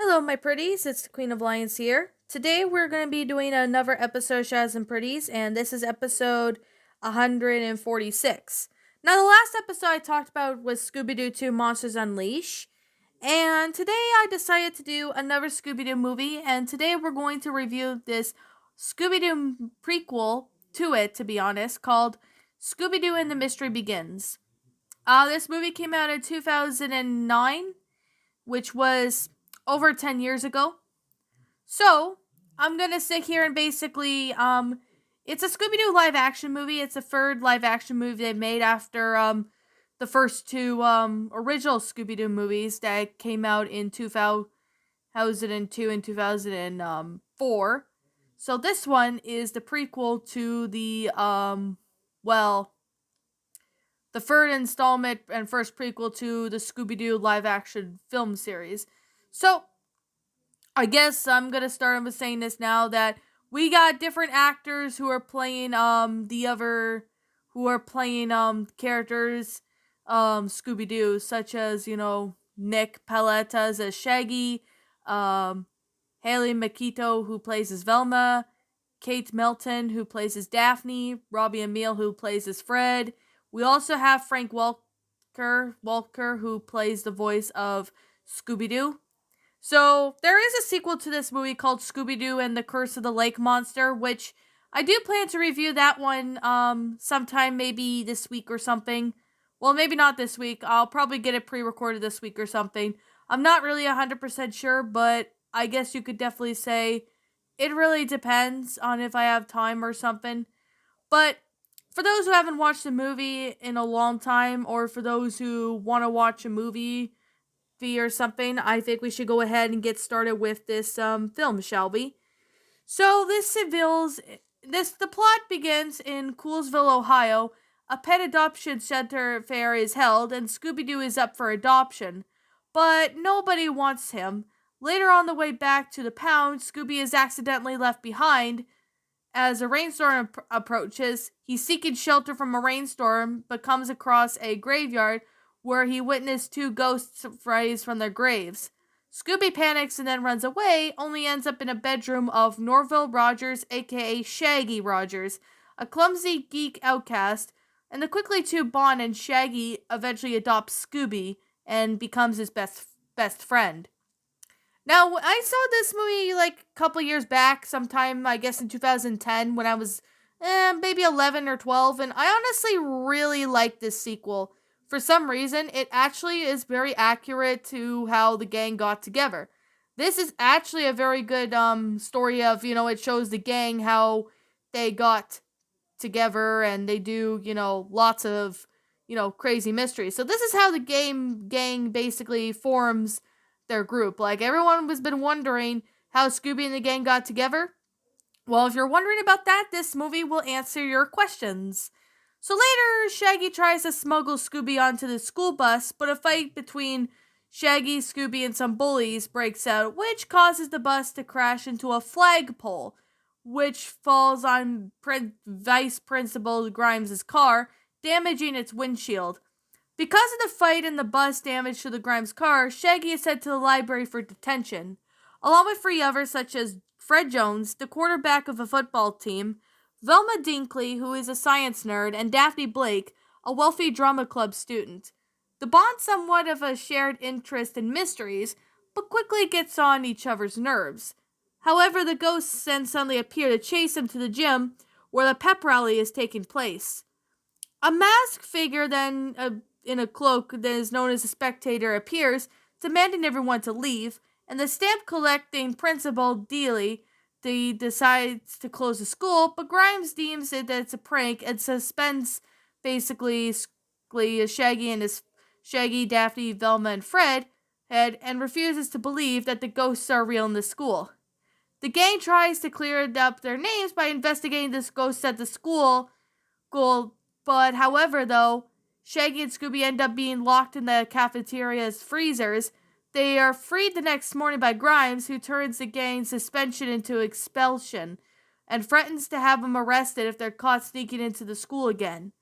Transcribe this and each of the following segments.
Hello, my pretties. It's the Queen of Lions here. Today we're going to be doing another episode of Shaz and Pretties, and this is episode 146. Now, the last episode I talked about was Scooby Doo 2 Monsters Unleash, and today I decided to do another Scooby Doo movie, and today we're going to review this Scooby Doo prequel to it, to be honest, called Scooby Doo and the Mystery Begins. This movie came out in 2009, which was over 10 years ago. So, I'm going to sit here and basically, it's a Scooby Doo live action movie. It's the third live action movie they made after, the first two, original Scooby Doo movies that came out in 2002 and 2004. So, this one is the prequel to well, the third installment and first prequel to the Scooby Doo live action film series. So, I guess I'm gonna start with saying this now that we got different actors who are playing characters Scooby Doo, such as Nick Paletas as Shaggy, um Haley Makito who plays as Velma, Kate Melton who plays as Daphne, Robbie Amell who plays as Fred. We also have Frank Walker who plays the voice of Scooby Doo. So, there is a sequel to this movie called Scooby Doo and the Curse of the Lake Monster, which I do plan to review that one sometime maybe this week or something. Well, maybe not this week. I'll probably get it pre-recorded this week or something. I'm not really 100% sure, but I guess you could definitely say it really depends on if I have time or something. But for those who haven't watched a movie in a long time, or for those who want to watch a movie or something, I think we should go ahead and get started with this film, shall we? So the plot begins in Coolsville, Ohio. A pet adoption center fair is held, and Scooby Doo is up for adoption, but nobody wants him. Later on the way back to the pound, Scooby is accidentally left behind. As a rainstorm approaches, he's seeking shelter from a rainstorm, but comes across a graveyard where he witnessed two ghosts rise from their graves. Scooby panics and then runs away, only ends up in a bedroom of Norville Rogers, aka Shaggy Rogers, a clumsy geek outcast, and the quickly two bond, and Shaggy eventually adopts Scooby and becomes his best friend. Now, I saw this movie like a couple years back, sometime I guess in 2010 when I was maybe 11 or 12, and I honestly really like this sequel. For some reason, it actually is very accurate to how the gang got together. This is actually a very good story of, it shows the gang how they got together and they do, lots of, crazy mysteries. So this is how the gang basically forms their group. Like everyone has been wondering how Scooby and the gang got together. Well, if you're wondering about that, this movie will answer your questions. So later, Shaggy tries to smuggle Scooby onto the school bus, but a fight between Shaggy, Scooby, and some bullies breaks out, which causes the bus to crash into a flagpole, which falls on Vice Principal Grimes' car, damaging its windshield. Because of the fight and the bus damage to the Grimes car, Shaggy is sent to the library for detention, along with three others such as Fred Jones, the quarterback of a football team, Velma Dinkley, who is a science nerd, and Daphne Blake, a wealthy drama club student. The bond somewhat of a shared interest in mysteries, but quickly gets on each other's nerves. However, the ghosts then suddenly appear to chase him to the gym, where the pep rally is taking place. A masked figure then, in a cloak that is known as a spectator, appears, demanding everyone to leave, and the stamp collecting principal, Dealey, decides to close the school, but Grimes deems it that it's a prank and suspends basically Shaggy and his Shaggy, Daphne, Velma, and Fred and refuses to believe that the ghosts are real in the school. The gang tries to clear up their names by investigating this ghost at the school, but however, though, Shaggy and Scooby end up being locked in the cafeteria's freezers. They are freed the next morning by Grimes, who turns the gang's suspension into expulsion and threatens to have them arrested if they're caught sneaking into the school again.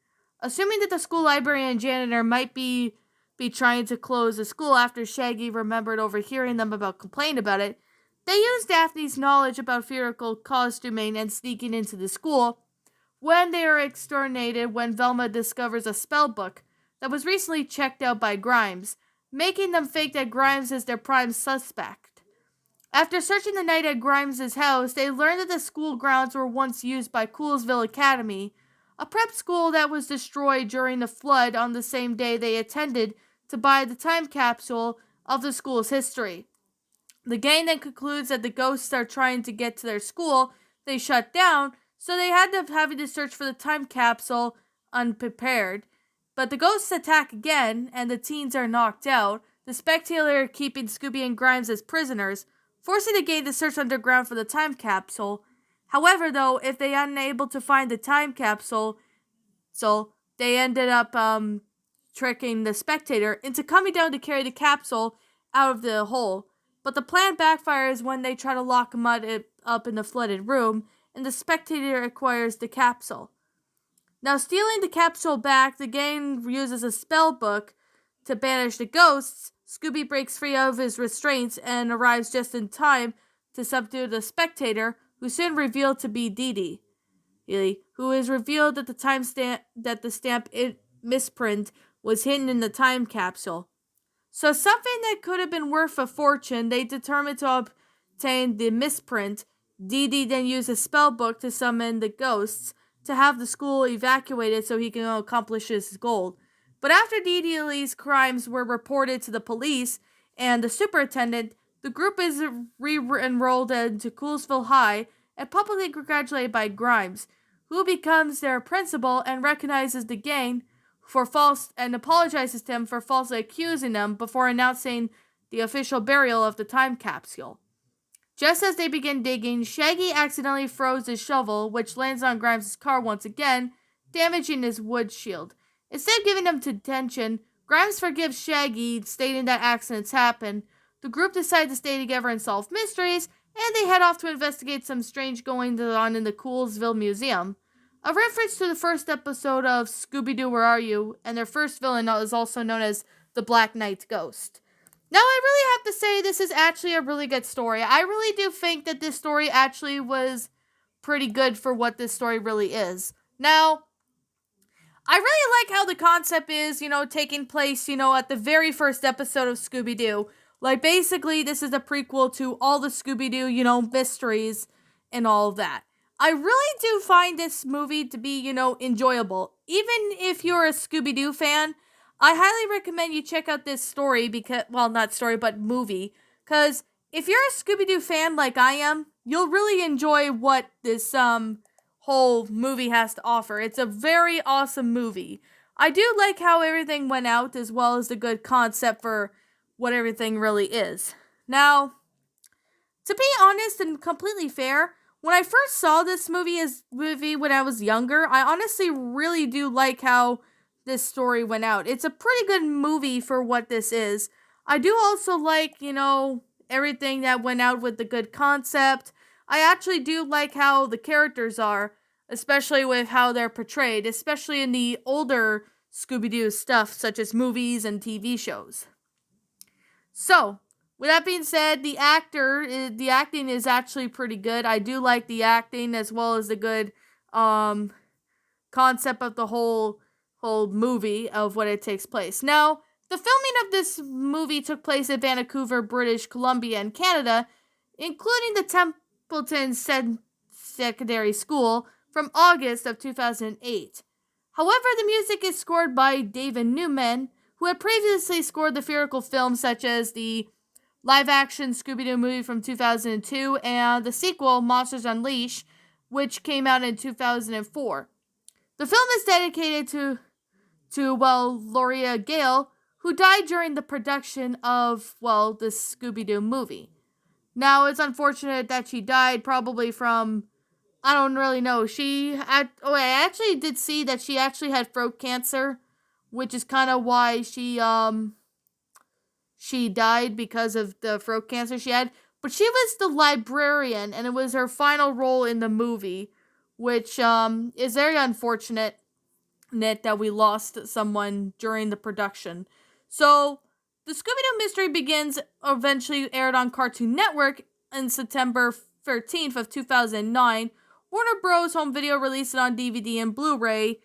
Assuming that the school librarian and janitor might be be trying to close the school after Shaggy remembered overhearing them complain about it, they use Daphne's knowledge about fearful costuming and sneaking into the school when they are exterminated when Velma discovers a spell book that was recently checked out by Grimes, making them think that Grimes is their prime suspect. After searching the night at Grimes' house, they learn that the school grounds were once used by Coolsville Academy, a prep school that was destroyed during the flood on the same day they attended to buy the time capsule of the school's history. The gang then concludes that the ghosts are trying to get to their school they shut down, so they had to having to search for the time capsule unprepared. But the ghosts attack again, and the teens are knocked out, the spectator keeping Scooby and Grimes as prisoners, forcing the gang to search underground for the time capsule. However, though, if they are unable to find the time capsule, they ended up tricking the spectator into coming down to carry the capsule out of the hole. But the plan backfires when they try to lock Mud up in the flooded room, and the spectator acquires the capsule. Now, stealing the capsule back, the gang uses a spell book to banish the ghosts. Scooby breaks free of his restraints and arrives just in time to subdue the spectator, who soon revealed to be Dee Dee, who is revealed that the stamp misprint was hidden in the time capsule. So something that could have been worth a fortune, they determined to obtain the misprint. Dee Dee then used a spell book to summon the ghosts to have the school evacuated so he can accomplish his goal. But after Dee Dee's crimes were reported to the police and the superintendent, the group is re-enrolled into Coolsville High and publicly congratulated by Grimes, who becomes their principal and recognizes the gang and apologizes to him for falsely accusing them before announcing the official burial of the time capsule. Just as they begin digging, Shaggy accidentally throws his shovel, which lands on Grimes' car once again, damaging his wood shield. Instead of giving him detention, Grimes forgives Shaggy, stating that accidents happen. The group decide to stay together and solve mysteries, and they head off to investigate some strange goings on in the Coolsville Museum. A reference to the first episode of Scooby Doo, Where Are You? And their first villain is also known as the Black Knight Ghost. Now, I really have to say this is actually a really good story. I really do think that this story actually was pretty good for what this story really is. Now, I really like how the concept is, taking place, at the very first episode of Scooby Doo. Like, basically, this is a prequel to all the Scooby Doo, mysteries and all of that. I really do find this movie to be, enjoyable. Even if you're a Scooby Doo fan, I highly recommend you check out this story not story, but movie. Because if you're a Scooby Doo fan like I am, you'll really enjoy what this whole movie has to offer. It's a very awesome movie. I do like how everything went out, as well as the good concept for what everything really is. Now, to be honest and completely fair, when I first saw this movie when I was younger, I honestly really do like how this story went out. It's a pretty good movie for what this is. I do also like, everything that went out with the good concept. I actually do like how the characters are, especially with how they're portrayed, especially in the older Scooby-Doo stuff, such as movies and TV shows. So, with that being said, the acting is actually pretty good. I do like the acting as well as the good concept of the whole movie of what it takes place. Now, the filming of this movie took place in Vancouver, British Columbia, and Canada, including the Templeton Secondary School from August of 2008. However, the music is scored by David Newman, who had previously scored the theatrical films such as the live-action Scooby-Doo movie from 2002 and the sequel, Monsters Unleashed, which came out in 2004. The film is dedicated to Gloria Gale, who died during the production of, the Scooby-Doo movie. Now, it's unfortunate that she died probably from, I don't really know. I actually did see that she actually had throat cancer, which is kind of why she died, because of the throat cancer she had. But she was the librarian, and it was her final role in the movie, which is very unfortunate that we lost someone during the production. So, the Scooby-Doo Mystery Begins eventually aired on Cartoon Network on September 13th of 2009. Warner Bros. Home Video released it on DVD and Blu-ray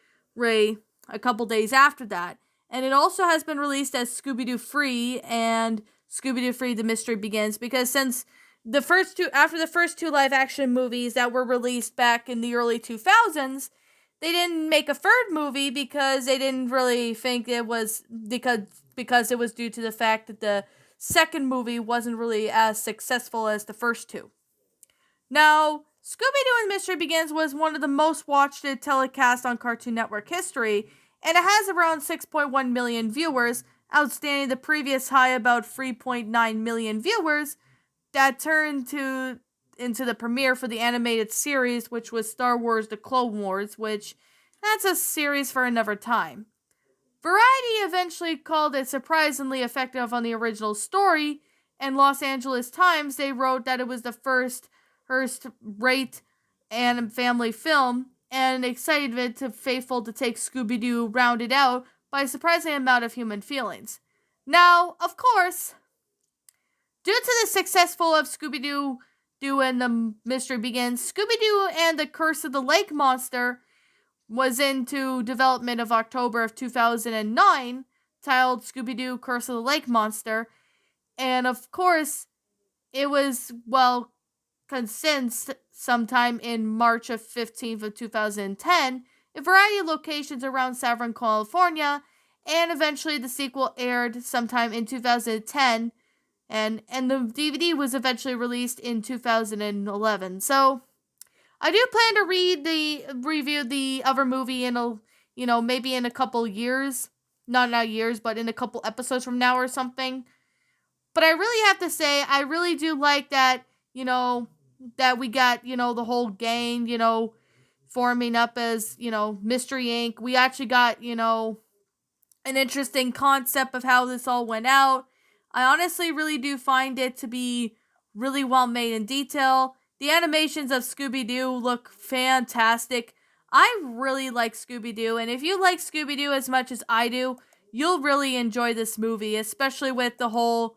a couple days after that. And it also has been released as Scooby-Doo Free and Scooby-Doo Free The Mystery Begins, because since after the first two live action movies that were released back in the early 2000s, they didn't make a third movie because they didn't really think it was because it was due to the fact that the second movie wasn't really as successful as the first two. Now, Scooby-Doo and Mystery Begins was one of the most watched telecasts on Cartoon Network history, and it has around 6.1 million viewers, outstanding the previous high about 3.9 million viewers that turned into the premiere for the animated series, which was Star Wars The Clone Wars, which that's a series for another time. Variety eventually called it surprisingly effective on the original story, and Los Angeles Times, they wrote that it was the first rate and family film, and excited it to faithful to take Scooby-Doo rounded out by a surprising amount of human feelings. Now, of course, due to the successful of Scooby-Doo and the Mystery Begins, Scooby-Doo and the Curse of the Lake Monster was into development of October of 2009, titled Scooby-Doo Curse of the Lake Monster, and of course, it was, consensed sometime in March of 15th of 2010 in a variety of locations around Southern California, and eventually the sequel aired sometime in 2010, and the DVD was eventually released in 2011. So, I do plan to review the other movie in maybe in a couple years. Not years, but in a couple episodes from now or something. But I really have to say, I really do like that, that we got, the whole gang, forming up as, Mystery Inc. We actually got, an interesting concept of how this all went out. I honestly really do find it to be really well made in detail. The animations of Scooby-Doo look fantastic. I really like Scooby-Doo, and if you like Scooby-Doo as much as I do, you'll really enjoy this movie, especially with the whole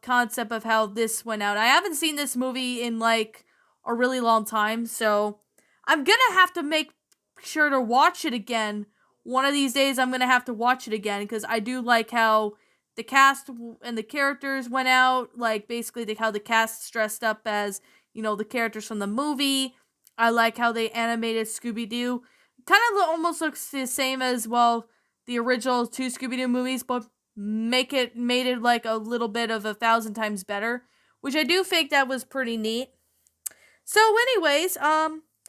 concept of how this went out. I haven't seen this movie in like a really long time, so I'm gonna have to make sure to watch it again. One of these days, I'm gonna have to watch it again because I do like how the cast and the characters went out, like basically how the cast dressed up as, the characters from the movie. I like how they animated Scooby-Doo. Kind of almost looks the same as, the original two Scooby-Doo movies, but made it like a little bit of 1,000 times better, which I do think that was pretty neat. So anyways,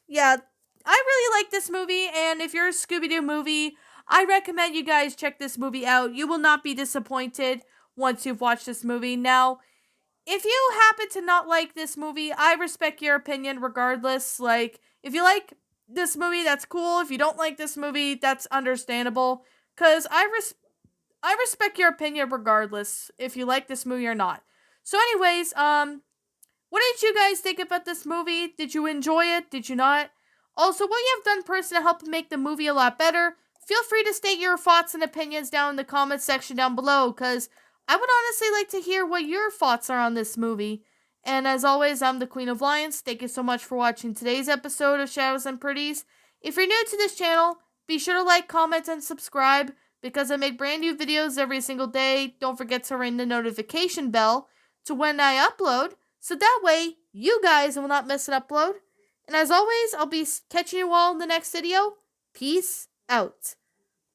yeah, I really like this movie, and if you're a Scooby-Doo movie, I recommend you guys check this movie out. You will not be disappointed once you've watched this movie. Now, if you happen to not like this movie, I respect your opinion regardless. Like, if you like this movie, that's cool. If you don't like this movie, that's understandable. Because I respect your opinion regardless if you like this movie or not. So anyways, what did you guys think about this movie? Did you enjoy it? Did you not? Also, what you have done personally to help make the movie a lot better, feel free to state your thoughts and opinions down in the comments section down below, because I would honestly like to hear what your thoughts are on this movie. And as always, I'm the Queen of Lions. Thank you so much for watching today's episode of Shadows and Pretties. If you're new to this channel, be sure to like, comment, and subscribe, because I make brand new videos every single day. Don't forget to ring the notification bell to when I upload, so that way you guys will not miss an upload. And as always, I'll be catching you all in the next video. Peace out.